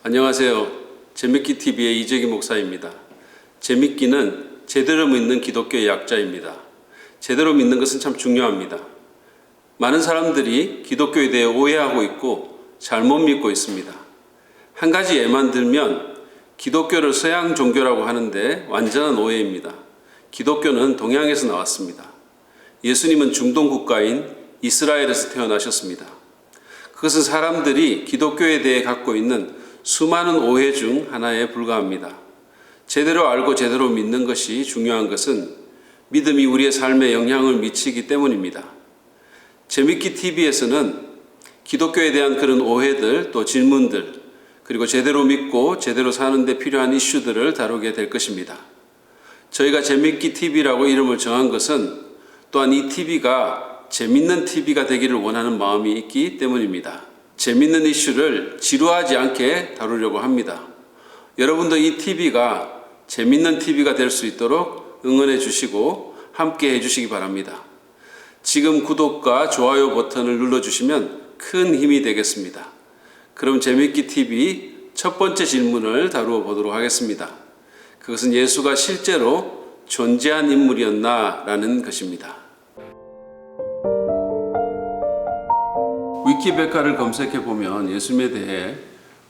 안녕하세요. 재밌기TV의 이재기 목사입니다. 재밌기는 제대로 믿는 기독교의 약자입니다. 제대로 믿는 것은 참 중요합니다. 많은 사람들이 기독교에 대해 오해하고 있고 잘못 믿고 있습니다. 한 가지 예만 들면 기독교를 서양 종교라고 하는데 완전한 오해입니다. 기독교는 동양에서 나왔습니다. 예수님은 중동 국가인 이스라엘에서 태어나셨습니다. 그것은 사람들이 기독교에 대해 갖고 있는 수많은 오해 중 하나에 불과합니다. 제대로 알고 제대로 믿는 것이 중요한 것은 믿음이 우리의 삶에 영향을 미치기 때문입니다. 재밌기TV에서는 기독교에 대한 그런 오해들 또 질문들 그리고 제대로 믿고 제대로 사는 데 필요한 이슈들을 다루게 될 것입니다. 저희가 재밌기TV라고 이름을 정한 것은 또한 이 TV가 재밌는 TV가 되기를 원하는 마음이 있기 때문입니다. 재밌는 이슈를 지루하지 않게 다루려고 합니다. 여러분도 이 TV가 재밌는 TV가 될 수 있도록 응원해 주시고 함께 해 주시기 바랍니다. 지금 구독과 좋아요 버튼을 눌러주시면 큰 힘이 되겠습니다. 그럼 재밌기TV 첫 번째 질문을 다루어 보도록 하겠습니다. 그것은 예수가 실제로 존재한 인물이었나? 라는 것입니다. 위키백과를 검색해 보면 예수님에 대해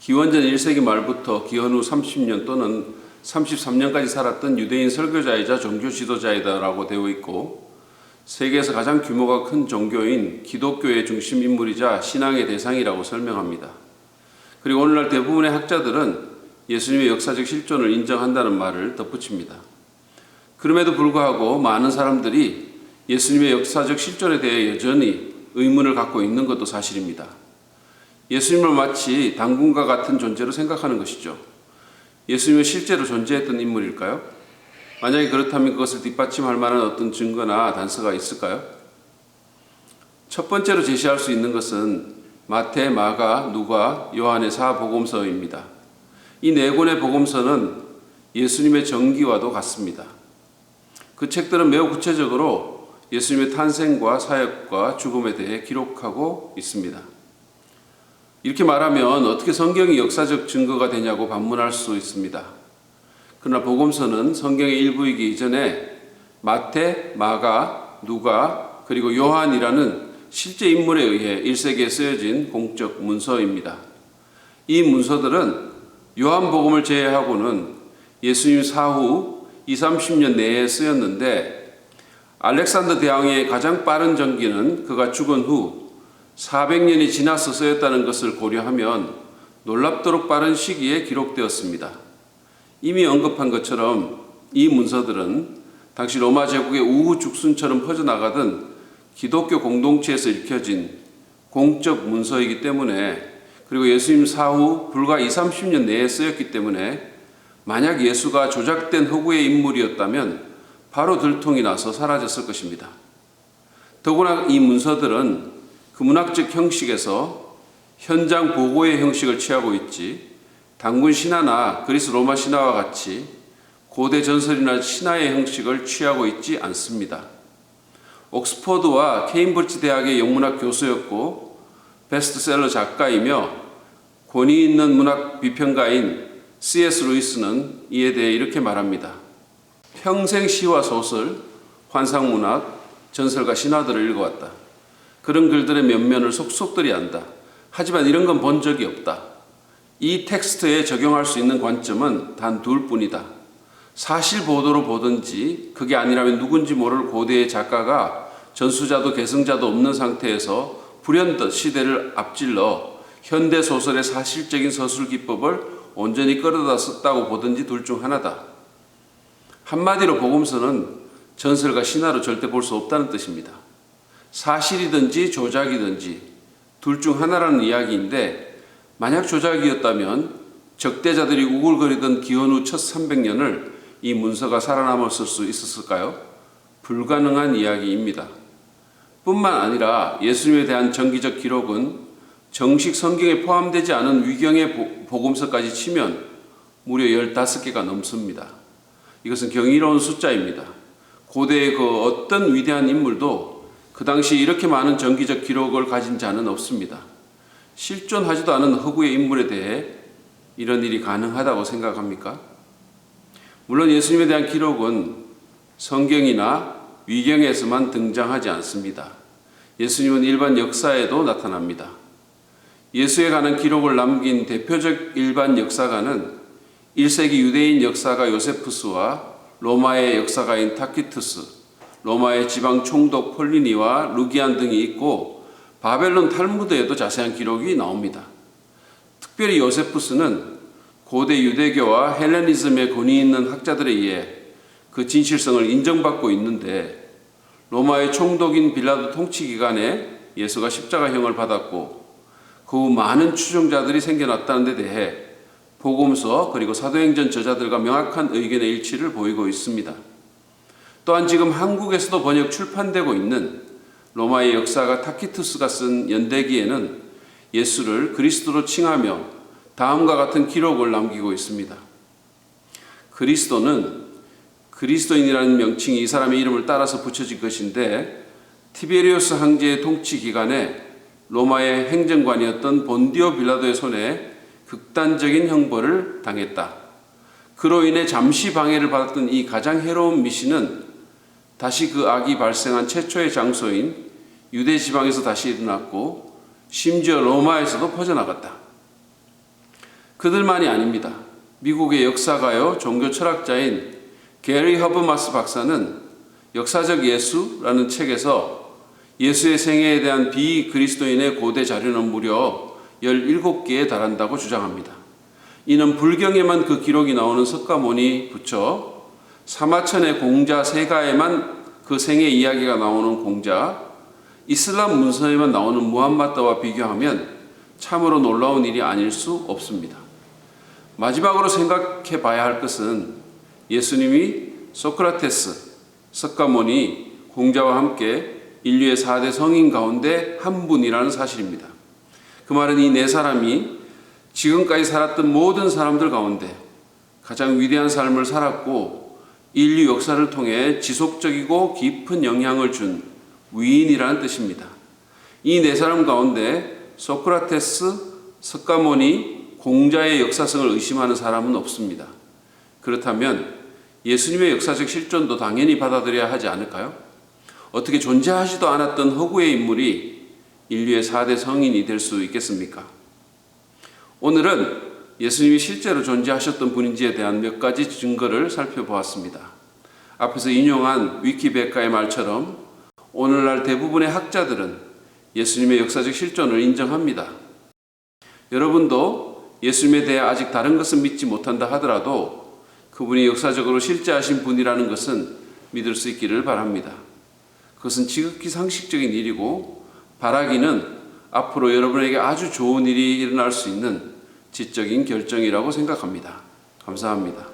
기원전 1세기 말부터 기원 후 30년 또는 33년까지 살았던 유대인 설교자이자 종교 지도자이다라고 되어 있고, 세계에서 가장 규모가 큰 종교인 기독교의 중심 인물이자 신앙의 대상이라고 설명합니다. 그리고 오늘날 대부분의 학자들은 예수님의 역사적 실존을 인정한다는 말을 덧붙입니다. 그럼에도 불구하고 많은 사람들이 예수님의 역사적 실존에 대해 여전히 의문을 갖고 있는 것도 사실입니다. 예수님을 마치 당군과 같은 존재로 생각하는 것이죠. 예수님은 실제로 존재했던 인물일까요? 만약에 그렇다면 그것을 뒷받침할 만한 어떤 증거나 단서가 있을까요? 첫 번째로 제시할 수 있는 것은 마태, 마가, 누가, 요한의 4복음서입니다. 이 네 권의 복음서는 예수님의 전기와도 같습니다. 그 책들은 매우 구체적으로 예수님의 탄생과 사역과 죽음에 대해 기록하고 있습니다. 이렇게 말하면 어떻게 성경이 역사적 증거가 되냐고 반문할 수 있습니다. 그러나 복음서는 성경의 일부이기 이전에 마태, 마가, 누가, 그리고 요한이라는 실제 인물에 의해 1세기에 쓰여진 공적 문서입니다. 이 문서들은 요한복음을 제외하고는 예수님 사후 20-30년 내에 쓰였는데, 알렉산더 대왕의 가장 빠른 전기는 그가 죽은 후 400년이 지나서 쓰였다는 것을 고려하면 놀랍도록 빠른 시기에 기록되었습니다. 이미 언급한 것처럼 이 문서들은 당시 로마 제국의 우후죽순처럼 퍼져나가던 기독교 공동체에서 읽혀진 공적 문서이기 때문에, 그리고 예수님 사후 불과 20-30년 내에 쓰였기 때문에 만약 예수가 조작된 허구의 인물이었다면 바로 들통이 나서 사라졌을 것입니다. 더구나 이 문서들은 그 문학적 형식에서 현장 보고의 형식을 취하고 있지, 단군 신화나 그리스 로마 신화와 같이 고대 전설이나 신화의 형식을 취하고 있지 않습니다. 옥스퍼드와 케임브리지 대학의 영문학 교수였고 베스트셀러 작가이며 권위 있는 문학 비평가인 C.S. 루이스는 이에 대해 이렇게 말합니다. 평생 시와 소설, 환상문학, 전설과 신화들을 읽어왔다. 그런 글들의 면면을 속속들이 안다. 하지만 이런 건 본 적이 없다. 이 텍스트에 적용할 수 있는 관점은 단 둘뿐이다. 사실 보도로 보든지 그게 아니라면 누군지 모를 고대의 작가가 전수자도 계승자도 없는 상태에서 불현듯 시대를 앞질러 현대 소설의 사실적인 서술 기법을 온전히 끌어다 썼다고 보든지 둘 중 하나다. 한마디로 복음서는 전설과 신화로 절대 볼 수 없다는 뜻입니다. 사실이든지 조작이든지 둘 중 하나라는 이야기인데, 만약 조작이었다면 적대자들이 우글거리던 기원 후 첫 300년을 이 문서가 살아남았을 수 있었을까요? 불가능한 이야기입니다. 뿐만 아니라 예수님에 대한 정기적 기록은 정식 성경에 포함되지 않은 위경의 복음서까지 치면 무려 15개가 넘습니다. 이것은 경이로운 숫자입니다. 고대의 그 어떤 위대한 인물도 그 당시 이렇게 많은 정기적 기록을 가진 자는 없습니다. 실존하지도 않은 허구의 인물에 대해 이런 일이 가능하다고 생각합니까? 물론 예수님에 대한 기록은 성경이나 위경에서만 등장하지 않습니다. 예수님은 일반 역사에도 나타납니다. 예수에 관한 기록을 남긴 대표적 일반 역사가는 1세기 유대인 역사가 요세푸스와 로마의 역사가인 타키투스, 로마의 지방 총독 폴리니와 루기안 등이 있고 바벨론 탈무드에도 자세한 기록이 나옵니다. 특별히 요세푸스는 고대 유대교와 헬레니즘의 권위 있는 학자들에 의해 그 진실성을 인정받고 있는데 로마의 총독인 빌라도 통치 기간에 예수가 십자가형을 받았고 그 후 많은 추종자들이 생겨났다는 데 대해 복음서 그리고 사도행전 저자들과 명확한 의견의 일치를 보이고 있습니다. 또한 지금 한국에서도 번역 출판되고 있는 로마의 역사가 타키투스가 쓴 연대기에는 예수를 그리스도로 칭하며 다음과 같은 기록을 남기고 있습니다. 그리스도는 그리스도인이라는 명칭이 이 사람의 이름을 따라서 붙여진 것인데 티베리우스 황제의 통치 기간에 로마의 행정관이었던 본디오 빌라도의 손에 극단적인 형벌을 당했다. 그로 인해 잠시 방해를 받았던 이 가장 해로운 미신은 다시 그 악이 발생한 최초의 장소인 유대 지방에서 다시 일어났고 심지어 로마에서도 퍼져나갔다. 그들만이 아닙니다. 미국의 역사가요 종교 철학자인 게리 허버마스 박사는 역사적 예수라는 책에서 예수의 생애에 대한 비그리스도인의 고대 자료는 무려 17개에 달한다고 주장합니다. 이는 불경에만 그 기록이 나오는 석가모니 부처, 사마천의 공자 세가에만 그 생애 이야기가 나오는 공자, 이슬람 문서에만 나오는 무함마드와 비교하면 참으로 놀라운 일이 아닐 수 없습니다. 마지막으로 생각해 봐야 할 것은 예수님이 소크라테스, 석가모니, 공자와 함께 인류의 4대 성인 가운데 한 분이라는 사실입니다. 그 말은 이 네 사람이 지금까지 살았던 모든 사람들 가운데 가장 위대한 삶을 살았고 인류 역사를 통해 지속적이고 깊은 영향을 준 위인이라는 뜻입니다. 이 네 사람 가운데 소크라테스, 석가모니, 공자의 역사성을 의심하는 사람은 없습니다. 그렇다면 예수님의 역사적 실존도 당연히 받아들여야 하지 않을까요? 어떻게 존재하지도 않았던 허구의 인물이 인류의 4대 성인이 될 수 있겠습니까? 오늘은 예수님이 실제로 존재하셨던 분인지에 대한 몇 가지 증거를 살펴보았습니다. 앞에서 인용한 위키백과의 말처럼 오늘날 대부분의 학자들은 예수님의 역사적 실존을 인정합니다. 여러분도 예수님에 대해 아직 다른 것은 믿지 못한다 하더라도 그분이 역사적으로 실제하신 분이라는 것은 믿을 수 있기를 바랍니다. 그것은 지극히 상식적인 일이고 바라기는 앞으로 여러분에게 아주 좋은 일이 일어날 수 있는 지적인 결정이라고 생각합니다. 감사합니다.